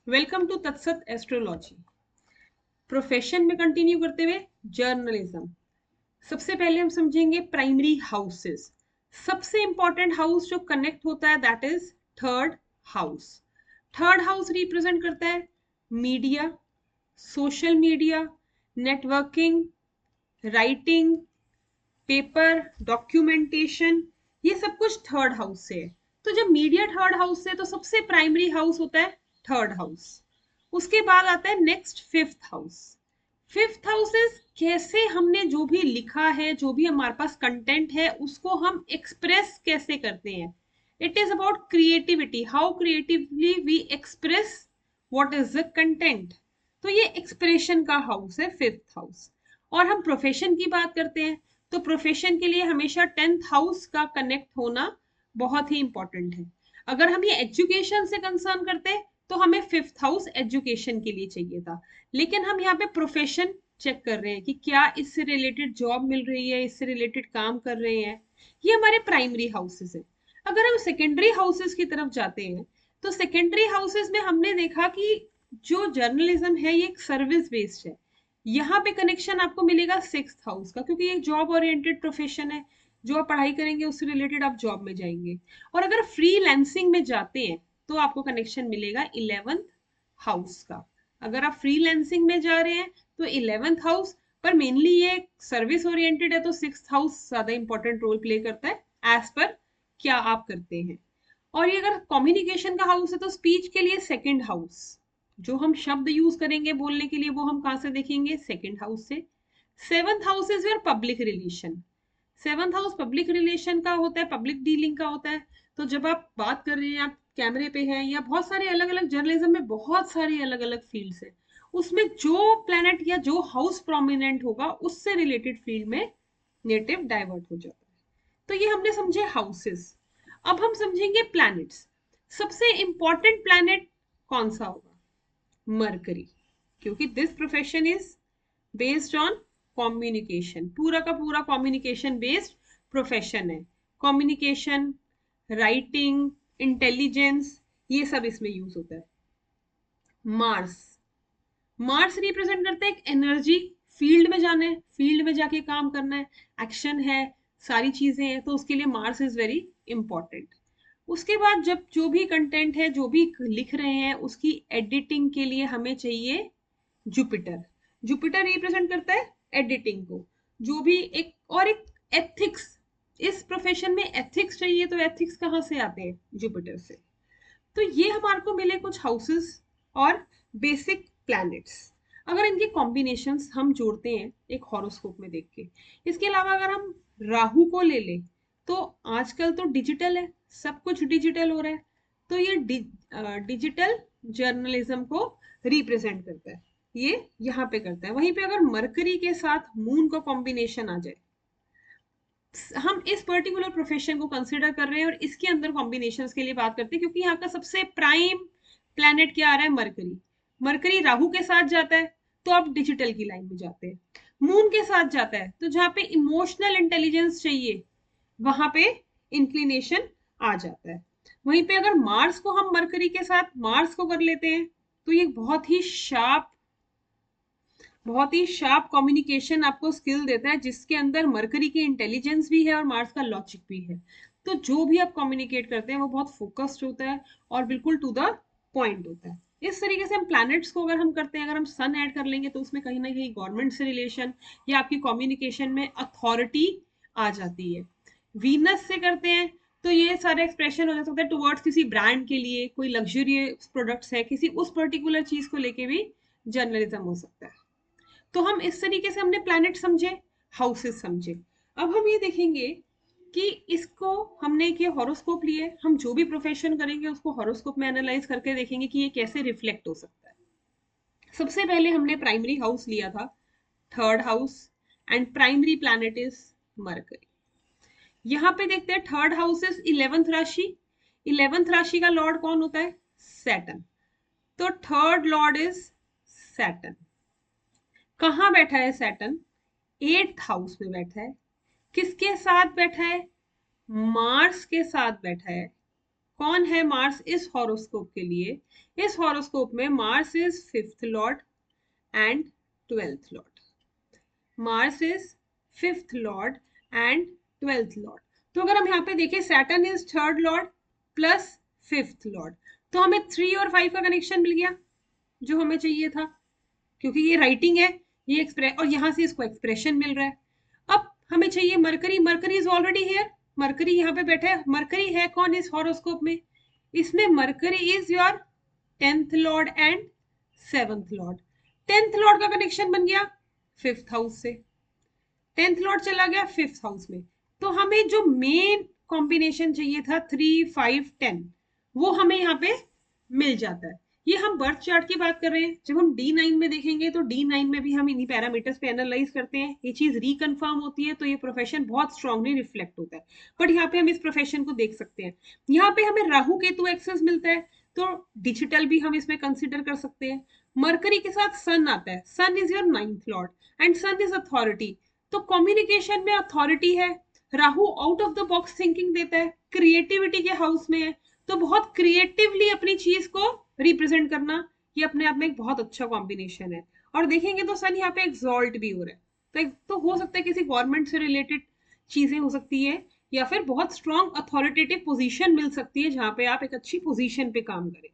Welcome to तत्सत astrology. Profession में continue करते हुए जर्नलिज्म। सबसे पहले हम समझेंगे प्राइमरी हाउसेस। सबसे इंपॉर्टेंट हाउस जो कनेक्ट होता है that is third house. Third house represent करता है media, social media, networking, writing, paper, documentation, ये सब कुछ थर्ड हाउस से है। तो जब मीडिया थर्ड हाउस से, तो सबसे प्राइमरी हाउस होता है थर्ड हाउस। उसके बाद आता है next fifth house. Fifth house is कैसे हमने जो भी लिखा है, जो भी हमारे पास कंटेंट है, उसको हम एक्सप्रेस कैसे करते हैं। It is about creativity, how creatively we express what is the content. तो ये एक्सप्रेशन का हाउस है फिफ्थ हाउस। और हम प्रोफेशन की बात करते हैं, तो प्रोफेशन के लिए हमेशा टेंथ हाउस का कनेक्ट होना बहुत ही इंपॉर्टेंट है। अगर हम ये एजुकेशन से कंसर्न करते तो हमें फिफ्थ हाउस एजुकेशन के लिए चाहिए था, लेकिन हम यहाँ पे प्रोफेशन चेक कर रहे हैं कि क्या इससे रिलेटेड जॉब मिल रही है, इससे रिलेटेड काम कर रहे हैं। ये हमारे प्राइमरी हाउसेस है। अगर हम सेकेंडरी हाउसेस की तरफ जाते हैं, तो सेकेंडरी हाउसेस में हमने देखा कि जो जर्नलिज्म है ये एक सर्विस बेस्ड है। यहाँ पे कनेक्शन आपको मिलेगा सिक्स्थ हाउस का, क्योंकि ये जॉब ओरिएंटेड प्रोफेशन है। जो आप पढ़ाई करेंगे उससे रिलेटेड आप जॉब में जाएंगे। और अगर फ्रीलांसिंग में जाते हैं तो आपको कनेक्शन मिलेगा इलेवेंथ हाउस का। अगर आप फ्रीलांसिंग में जा रहे हैं तो इलेवेंथ हाउस, पर मेनली ये सर्विस ओरिएंटेड है तो सिक्स्थ हाउस ज्यादा इंपॉर्टेंट रोल प्ले करता है एज पर क्या आप करते हैं। और ये अगर कम्युनिकेशन का हाउस है तो स्पीच के लिए सेकंड हाउस। जो हम शब्द यूज करेंगे बोलने के लिए वो हम कहाँ से देखेंगे, सेकंड हाउस से। Seventh house is your public relation. Seventh house public relation का होता है, पब्लिक डीलिंग का होता है। तो जब आप बात कर रहे हैं, आप कैमरे पे हैं, या बहुत सारे अलग अलग जर्नलिज्म में बहुत सारी अलग अलग फील्ड्स है, उसमें जो प्लेनेट या जो हाउस प्रोमिनेंट होगा उससे रिलेटेड फील्ड में नेटिव डाइवर्ट हो जाता है। तो ये हमने समझे हाउसेस। अब हम समझेंगे प्लैनेट्स। सबसे इंपॉर्टेंट प्लैनेट कौन सा होगा, मरकरी, क्योंकि this profession is based on communication. पूरा का पूरा कम्युनिकेशन बेस्ड प्रोफेशन है। कम्युनिकेशन, राइटिंग, इंटेलिजेंस, ये सब इसमें यूज होता है। मार्स, मार्स रिप्रेजेंट करता है एक एनर्जी। फील्ड में जाना है, फील्ड में जाके काम करना है, एक्शन है, सारी चीजें हैं, तो उसके लिए मार्स इज वेरी इंपॉर्टेंट। उसके बाद जब जो भी कंटेंट है, जो भी लिख रहे हैं, उसकी एडिटिंग के लिए हमें चाहिए जुपिटर। जुपिटर रिप्रेजेंट करता है एडिटिंग को। जो भी एक और एक एथिक्स, इस प्रोफेशन में एथिक्स चाहिए, तो एथिक्स कहाँ से आते हैं, जुपिटर से। तो ये हमारे को मिले कुछ हाउसेस और बेसिक प्लैनेट्स। अगर इनके कॉम्बिनेशंस हम जोड़ते हैं एक हॉरोस्कोप में देख के, इसके अलावा अगर हम राहु को ले लें, तो आजकल तो डिजिटल है, सब कुछ डिजिटल हो रहा है, तो ये डिजिटल जर्नलिज्म को रिप्रेजेंट करता है, ये यहाँ पे करता है। वहीं पे अगर मरकरी के साथ मून का कॉम्बिनेशन आ जाए, हम इस पर्टिकुलर प्रोफेशन को कंसिडर कर रहे हैं और इसके अंदर कॉम्बिनेशन के लिए बात करते हैं, क्योंकि यहाँ का सबसे प्राइम प्लैनेट क्या आ रहा है, मरकरी। मरकरी राहु के साथ जाता है तो आप डिजिटल की लाइन में जाते हैं। मून के साथ जाता है तो जहाँ पे इमोशनल इंटेलिजेंस चाहिए, वहां पे इंक्लिनेशन आ जाता है। वहीं पे अगर मार्स को हम मरकरी के साथ मार्स को कर लेते हैं, तो ये बहुत ही शार्प कम्युनिकेशन आपको स्किल देता है, जिसके अंदर मरकरी की इंटेलिजेंस भी है और मार्स का लॉजिक भी है। तो जो भी आप कम्युनिकेट करते हैं वो बहुत फोकस्ड होता है और बिल्कुल टू द पॉइंट होता है। इस तरीके से हम प्लैनेट्स को अगर हम करते हैं, अगर हम सन ऐड कर लेंगे, तो उसमें कहीं ना कहीं गवर्नमेंट से रिलेशन या आपकी कम्युनिकेशन में अथॉरिटी आ जाती है। वीनस से करते हैं तो ये सारे एक्सप्रेशन हो सकता है टुवर्ड्स किसी ब्रांड के लिए, कोई लग्जरियस प्रोडक्ट्स है, किसी उस पर्टिकुलर चीज को लेके भी जर्नलिज्म हो सकता है। तो हम इस तरीके से हमने प्लैनेट समझे, हाउसेस समझे। अब हम ये देखेंगे कि इसको हमने एक ये हॉरोस्कोप लिए, हम जो भी प्रोफेशन करेंगे उसको हॉरोस्कोप में एनालाइज करके देखेंगे कि ये कैसे रिफ्लेक्ट हो सकता है। सबसे पहले हमने प्राइमरी हाउस लिया था, third house, and primary planet is mercury. यहाँ पे देखते हैं थर्ड हाउस इज इलेवेंथ राशि। इलेवेंथ राशि का लॉर्ड कौन होता है, सैटर्न। तो थर्ड लॉर्ड इज सैटर्न। कहाँ बैठा है सैटर्न, एट्थ हाउस में बैठा है। किसके साथ बैठा है, मार्स के साथ बैठा है। कौन है मार्स इस हॉरोस्कोप के लिए? इस हॉरोस्कोप में Mars is 5th Lord and 12th Lord. Mars is 5th Lord and 12th Lord. तो अगर हम यहाँ पे देखें Saturn is 3rd Lord plus 5th Lord, तो हमें 3 और 5 का कनेक्शन मिल गया जो हमें चाहिए था, क्योंकि ये राइटिंग है, ये एक्सप्रेस और यहाँ से इसको एक्सप्रेशन मिल रहा है। अब हमें चाहिए mercury. Mercury is already here, mercury यहाँ पे बैठा है। मरकरी है कौन इस हॉरोस्कोप में? इसमें mercury is your 10th Lord and 7th Lord. 10th Lord का कनेक्शन बन गया 5th हाउस से, 10th लॉर्ड चला गया 5th हाउस में। तो हमें जो मेन कॉम्बिनेशन चाहिए था 3, 5, 10 वो हमें यहाँ पे मिल जाता है। ये हम बर्थ चार्ट की बात कर रहे हैं। जब हम D9 में देखेंगे तो D9 में भी हम इन्हीं पैरामीटर्स पे एनालाइज करते हैं, ये चीज रिकन्फर्म होती है, तो ये प्रोफेशन बहुत स्ट्रांगली रिफ्लेक्ट होता है। बट यहाँ पे हम इस प्रोफेशन को देख सकते हैं। यहाँ पे हमें राहु केतु एक्सेस मिलता है, तो डिजिटल भी हम इसमें कंसिडर कर सकते हैं। मरकरी के साथ सन आता है, sun is your 9th lord and sun is authority, तो कम्युनिकेशन में अथॉरिटी है। Rahu out of the box thinking देता है, क्रिएटिविटी के हाउस में है, तो बहुत क्रिएटिवली अपनी चीज को रिप्रेजेंट करना, ये अपने आप में एक बहुत अच्छा कॉम्बिनेशन है। और देखेंगे तो सन यहाँ पे एक्सॉल्ट भी हो रहा है, तो हो सकता है किसी गवर्नमेंट से रिलेटेड चीजें हो सकती है, या फिर बहुत स्ट्रॉन्ग अथॉरिटेटिव पोजीशन मिल सकती है जहां पे आप एक अच्छी पोजीशन पे काम करें।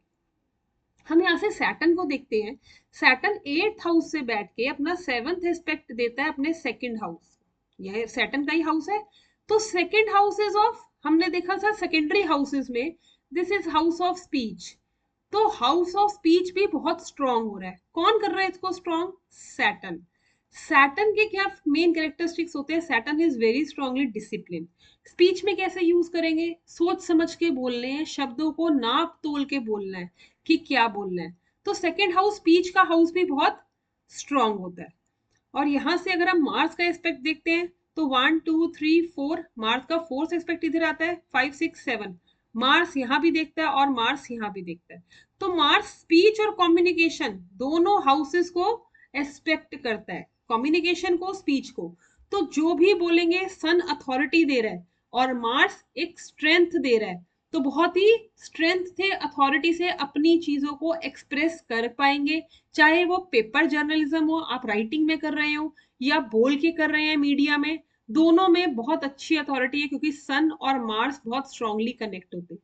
हम यहाँ से सैटर्न को देखते हैं। सैटर्न 8th हाउस से बैठ के अपना 7th एस्पेक्ट देता है अपने 2nd हाउस, यह सैटर्न का ही हाउस है। तो 2nd हाउस इज ऑफ, हमने देखा था सेकेंडरी हाउसेस में, this is house of speech, तो हाउस ऑफ स्पीच भी बहुत स्ट्रांग हो रहा है। कौन कर रहा है इसको स्ट्रांग? सैटर्न। सैटर्न के क्या मेन कैरेक्टरिस्टिक्स होते हैं? Saturn is very strongly discipline. Speech में कैसे यूज करेंगे? सोच समझ के बोलने हैं, शब्दों को नाप तोल के बोलना है कि क्या बोलना है। तो 2nd हाउस स्पीच का हाउस भी बहुत स्ट्रांग होता है। और यहां से अगर हम मार्स का एस्पेक्ट देखते हैं तो 1, 2, 3, 4, मार्स का 4th एस्पेक्ट इधर आता है, 5, 6, 7 मार्स यहाँ भी देखता है और मार्स यहाँ भी देखता है। तो मार्स स्पीच और कम्युनिकेशन दोनों हाउसेस को एस्पेक्ट करता है, कम्युनिकेशन को, स्पीच को। तो जो भी बोलेंगे सन अथॉरिटी दे रहा है और मार्स एक स्ट्रेंथ दे रहा है, तो बहुत ही स्ट्रेंथ से, अथॉरिटी से अपनी चीजों को एक्सप्रेस कर पाएंगे। चाहे वो पेपर जर्नलिज्म हो, आप राइटिंग में कर रहे हो या बोल के कर रहे हैं मीडिया में, दोनों में बहुत अच्छी अथॉरिटी है, क्योंकि सन और मार्स बहुत स्ट्रांगली कनेक्ट होते हैं।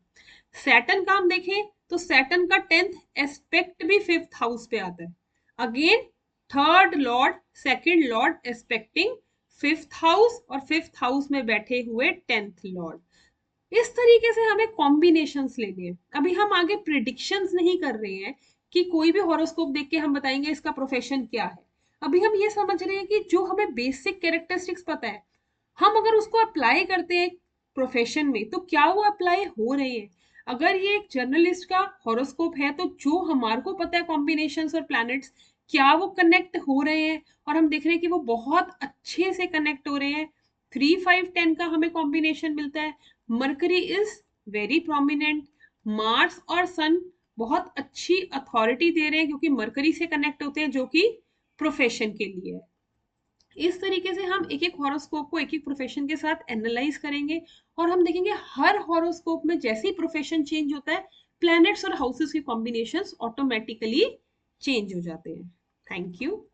सैटर्न का हम देखें तो सैटर्न का 10th एस्पेक्ट भी 5th हाउस पे आता है। Again 3rd Lord 2nd Lord expecting 5th house और 5th हाउस में बैठे हुए 10th लॉर्ड। इस तरीके से हमें कॉम्बिनेशंस लेने हैं। अभी हम आगे प्रिडिक्शंस नहीं कर रहे हैं कि कोई भी हॉरोस्कोप देख के हम बताएंगे इसका प्रोफेशन क्या है। अभी हम ये समझ रहे हैं कि जो हमें बेसिक कैरेक्टरिस्टिक्स पता है, हम अगर उसको अप्लाई करते हैं प्रोफेशन में तो क्या वो अप्लाई हो रहे हैं। अगर ये एक जर्नलिस्ट का हॉरोस्कोप है तो जो हमारे को पता है कॉम्बिनेशंस और प्लैनेट्स, क्या वो कनेक्ट हो रहे हैं, और हम देख रहे हैं कि वो बहुत अच्छे से कनेक्ट हो रहे हैं। 3, 5, 10 का हमें कॉम्बिनेशन मिलता है। Mercury is very prominent, Mars और सन बहुत अच्छी अथॉरिटी दे रहे हैं क्योंकि मरकरी से कनेक्ट होते हैं, जो कि प्रोफेशन के लिए है। इस तरीके से हम एक एक हॉरोस्कोप को एक एक प्रोफेशन के साथ एनालाइज करेंगे और हम देखेंगे हर हॉरोस्कोप में जैसे ही प्रोफेशन चेंज होता है, प्लैनेट्स और हाउसेस के कॉम्बिनेशंस ऑटोमेटिकली चेंज हो जाते हैं। Thank you.